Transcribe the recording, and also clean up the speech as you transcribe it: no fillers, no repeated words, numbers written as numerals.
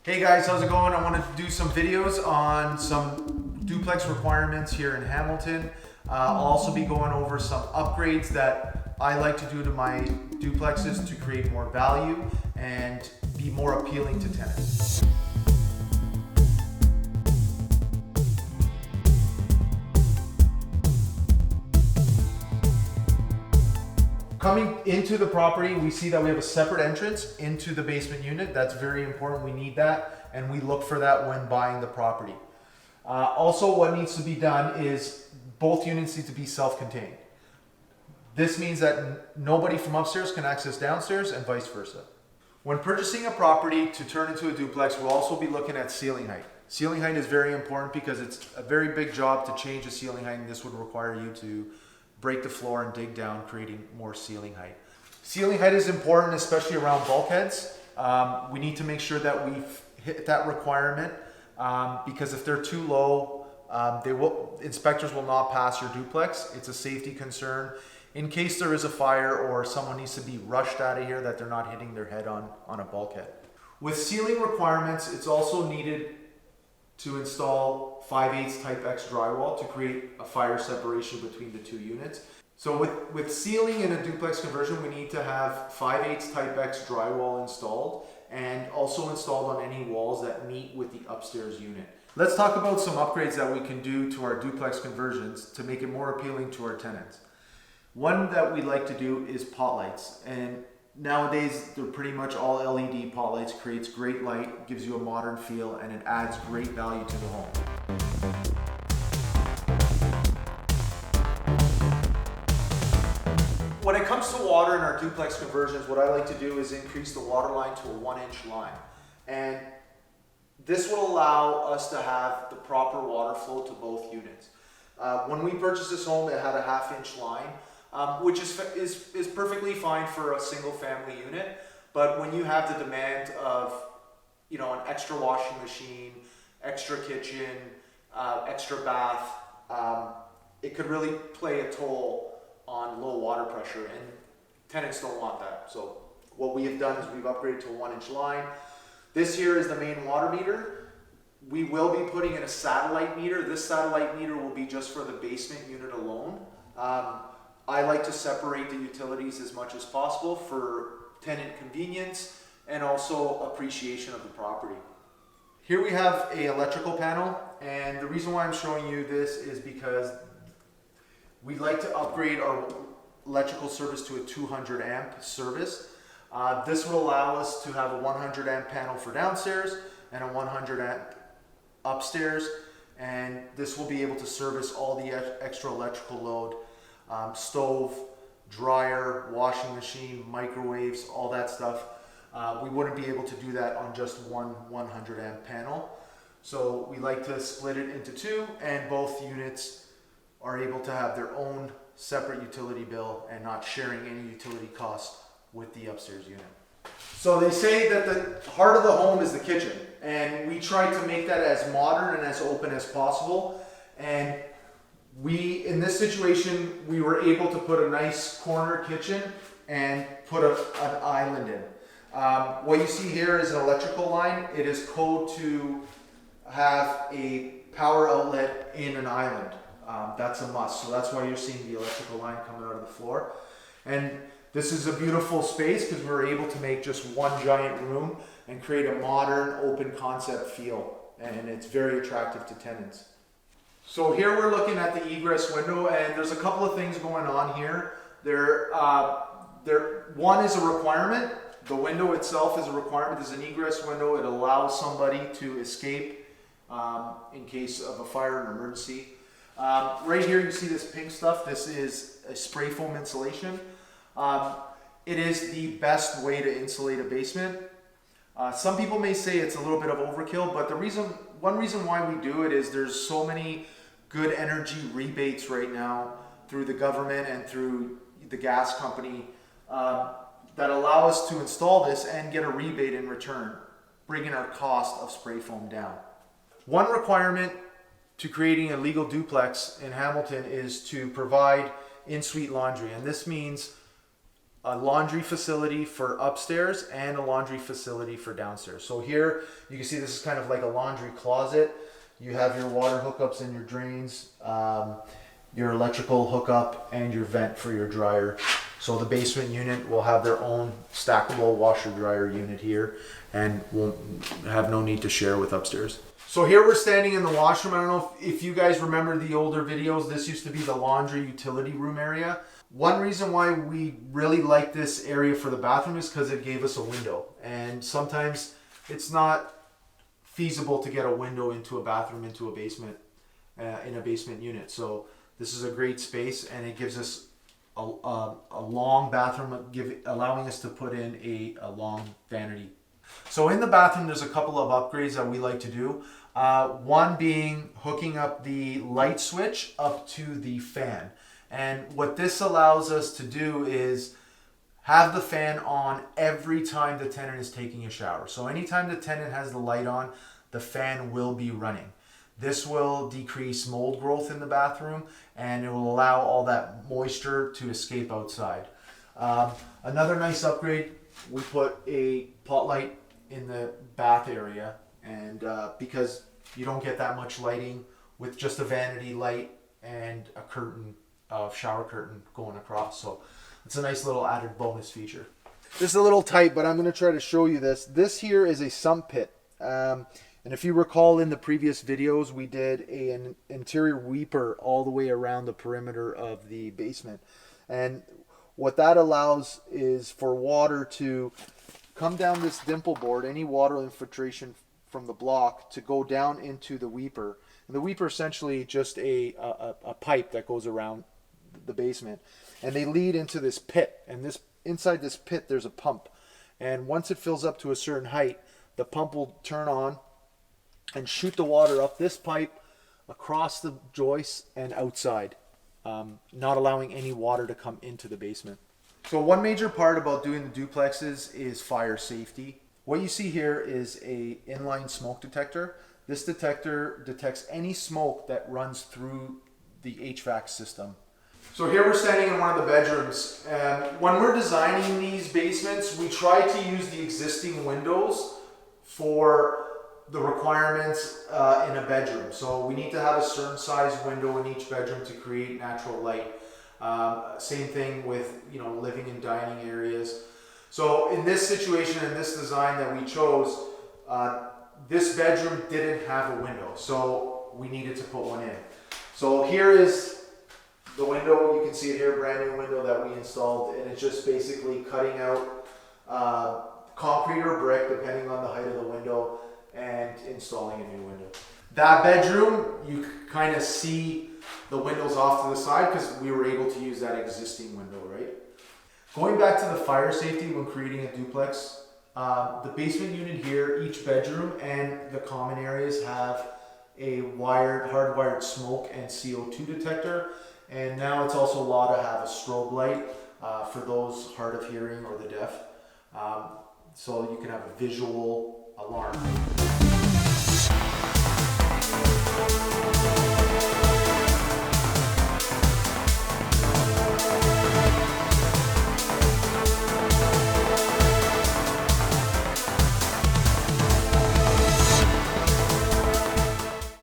Hey guys, how's it going? I want to do some videos on some duplex requirements here in Hamilton. I'll also be going over some upgrades that I like to do to my duplexes to create more value and be more appealing to tenants. Coming into the property, we see that we have a separate entrance into the basement unit. That's very important. We need that, and we look for that when buying the property. Also, what needs to be done is both units need to be self-contained. This means that nobody from upstairs can access downstairs and vice versa. When purchasing a property to turn into a duplex, we'll also be looking at ceiling height. Ceiling height is very important because it's a very big job to change the ceiling height, and this would require you to break the floor and dig down, creating more ceiling height. Ceiling height is important, especially around bulkheads. We need to make sure that we've hit that requirement because if they're too low, inspectors will not pass your duplex. It's a safety concern. In case there is a fire or someone needs to be rushed out of here, that they're not hitting their head on a bulkhead. With ceiling requirements, it's also needed to install 5/8 type X drywall to create a fire separation between the two units. So with ceiling in a duplex conversion, we need to have 5/8 type X drywall installed and also installed on any walls that meet with the upstairs unit. Let's talk about some upgrades that we can do to our duplex conversions to make it more appealing to our tenants. One that we like to do is pot lights, and nowadays they're pretty much all LED pot lights. Creates great light, gives you a modern feel, and it adds great value to the home. When it comes to water in our duplex conversions, what I like to do is increase the water line to a 1-inch line. And this will allow us to have the proper water flow to both units. When we purchased this home, it had a 1/2-inch line, which is perfectly fine for a single family unit. But when you have the demand of, an extra washing machine, extra kitchen, extra bath, it could really play a toll on low water pressure, and tenants don't want that. So what we have done is we've upgraded to a 1-inch line. This here is the main water meter. We will be putting in a satellite meter. This satellite meter will be just for the basement unit alone. I like to separate the utilities as much as possible for tenant convenience and also appreciation of the property. Here we have an electrical panel, and the reason why I'm showing you this is because we like to upgrade our electrical service to a 200 amp service. This will allow us to have a 100 amp panel for downstairs and a 100 amp upstairs, and this will be able to service all the extra electrical load, stove, dryer, washing machine, microwaves, all that stuff. We wouldn't be able to do that on just one 100 amp panel. So we like to split it into two, and both units are able to have their own separate utility bill and not sharing any utility costs with the upstairs unit. So they say that the heart of the home is the kitchen, and we try to make that as modern and as open as possible. And in this situation, we were able to put a nice corner kitchen and put an island in. What you see here is an electrical line. It is code to have a power outlet in an island. That's a must. So that's why you're seeing the electrical line coming out of the floor. And this is a beautiful space because we were able to make just one giant room and create a modern open concept feel. And it's very attractive to tenants. So here we're looking at the egress window, and there's a couple of things going on here. One is a requirement. The window itself is a requirement. There's an egress window. It allows somebody to escape in case of a fire and emergency. Right here you see this pink stuff. This is a spray foam insulation. It is the best way to insulate a basement. Some people may say it's a little bit of overkill, but one reason why we do it is there's so many good energy rebates right now through the government and through the gas company that allow us to install this and get a rebate in return, bringing our cost of spray foam down. One requirement to creating a legal duplex in Hamilton is to provide in-suite laundry, and this means a laundry facility for upstairs and a laundry facility for downstairs. So here you can see this is kind of like a laundry closet. You have your water hookups and your drains, your electrical hookup, and your vent for your dryer. So the basement unit will have their own stackable washer dryer unit here and won't have no need to share with upstairs. So here we're standing in the washroom. I don't know if you guys remember the older videos. This used to be the laundry utility room area. One reason why we really like this area for the bathroom is because it gave us a window. And sometimes it's not feasible to get a window into a bathroom, into a basement, in a basement unit. So this is a great space, and it gives us a long bathroom, allowing us to put in a long vanity. So in the bathroom, there's a couple of upgrades that we like to do. One being hooking up the light switch up to the fan. And what this allows us to do is have the fan on every time the tenant is taking a shower. So anytime the tenant has the light on, the fan will be running. This will decrease mold growth in the bathroom, and it will allow all that moisture to escape outside. Another nice upgrade, we put a pot light in the bath area, and because you don't get that much lighting with just a vanity light and a curtain, shower curtain going across. So it's a nice little added bonus feature. This is a little tight, but I'm going to try to show you this. This here is a sump pit. And if you recall in the previous videos, we did an interior weeper all the way around the perimeter of the basement. And what that allows is for water to come down this dimple board, any water infiltration from the block, to go down into the weeper. And the weeper is essentially just a pipe that goes around the basement. And they lead into this pit. And this inside this pit, there's a pump. And once it fills up to a certain height, the pump will turn on and shoot the water up this pipe, across the joists and outside, not allowing any water to come into the basement. So one major part about doing the duplexes is fire safety. What you see here is a inline smoke detector. This detector detects any smoke that runs through the HVAC system. So here we're standing in one of the bedrooms, and when we're designing these basements, we try to use the existing windows for the requirements in a bedroom. So we need to have a certain size window in each bedroom to create natural light. Same thing with living and dining areas. So in this situation, in this design that we chose, this bedroom didn't have a window, so we needed to put one in. So here is the window. You can see it here, brand new window that we installed, and it's just basically cutting out concrete or brick, depending on the height of the window, and installing a new window. That bedroom, you kind of see the windows off to the side because we were able to use that existing window, right? Going back to the fire safety when creating a duplex, the basement unit here, each bedroom and the common areas have a hardwired smoke and CO2 detector, and now it's also law to have a strobe light for those hard of hearing or the deaf, so you can have a visual alarm.